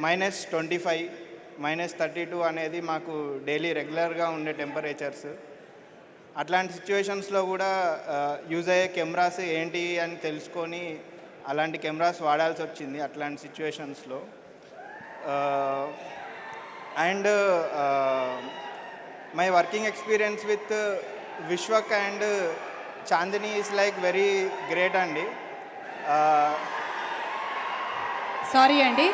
-25, -32 అనేది మాకు డైలీ రెగ్యులర్గా ఉండే టెంపరేచర్స్. అట్లాంటి సిచ్యువేషన్స్లో కూడా యూజ్ అయ్యే కెమెరాస్ ఏంటి అని తెలుసుకొని అలాంటి కెమెరాస్ వాడాల్సి వచ్చింది అట్లాంటి సిచ్యువేషన్స్లో. And my working experience with Vishwak and Chandini is like very great అండి. సారీ అండి,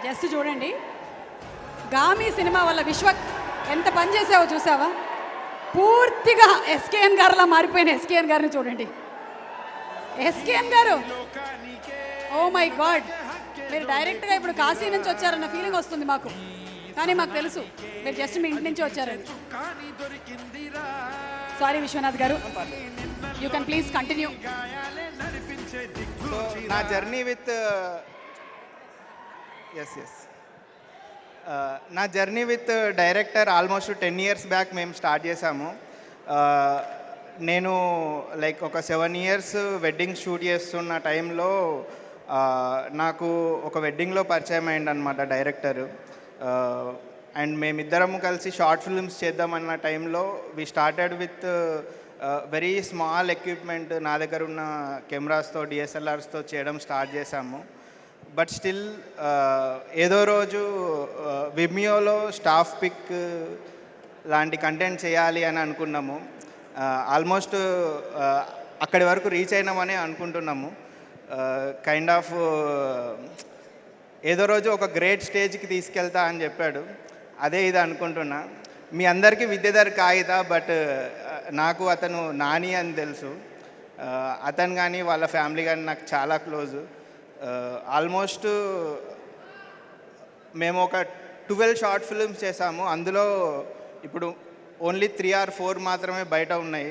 జస్ట్ చూడండి, గామి సినిమా వల్ల విశ్వక్ ఎంత పని చేసావో చూసావా? పూర్తిగా ఎస్కేఎన్ గారిలా మారిపోయిన ఎస్కేఎన్ గారిని చూడండి. ఎస్కేఎన్ గారు, ఓ మై గాడ్, మీరు డైరెక్ట్గా ఇప్పుడు కాశీ నుంచి వచ్చారన్న ఫీలింగ్ వస్తుంది మాకు. కానీ మాకు తెలుసు మీరు జస్ట్ మీ ఇంటి నుంచి వచ్చారని. సారీ విశ్వనాథ్ గారు, యూ కెన్ ప్లీజ్ కంటిన్యూ. నా జర్నీ విత్ నా journey with director almost 10 years back మేము స్టార్ట్ చేసాము. నేను లైక్ ఒక 7 years వెడ్డింగ్ షూట్ చేస్తున్న టైంలో నాకు ఒక వెడ్డింగ్లో పరిచయం అయిందనమాట డైరెక్టర్. అండ్ మేమిద్దరము కలిసి షార్ట్ ఫిల్మ్స్ చేద్దామన్న టైంలో we started with very small equipment. నా దగ్గర ఉన్న కెమెరాస్తో, డిఎస్ఎల్ఆర్స్తో చేయడం స్టార్ట్ చేశాము. బట్ స్టిల్ ఏదో రోజు విమియోలో స్టాఫ్ పిక్ లాంటి కంటెంట్ చేయాలి అని అనుకున్నాము. ఆల్మోస్ట్ అక్కడి వరకు రీచ్ అయినామని అనుకుంటున్నాము. కైండ్ ఆఫ్ ఏదో రోజు ఒక గ్రేట్ స్టేజ్కి తీసుకెళ్తా అని చెప్పాడు. అదే ఇది అనుకుంటున్నా. మీ అందరికీ విద్యాధర్ కాగిత, బట్ నాకు అతను నాని అని తెలుసు. అతను కానీ వాళ్ళ ఫ్యామిలీ కానీ నాకు చాలా క్లోజు. ఆల్మోస్ట్ మేము ఒక 12 షార్ట్ ఫిల్మ్స్ చేసాము. అందులో ఇప్పుడు ఓన్లీ 3 or 4 మాత్రమే బయట ఉన్నాయి.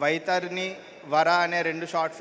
వైతర్ని, వర అనే 2 షార్ట్ ఫిల్మ్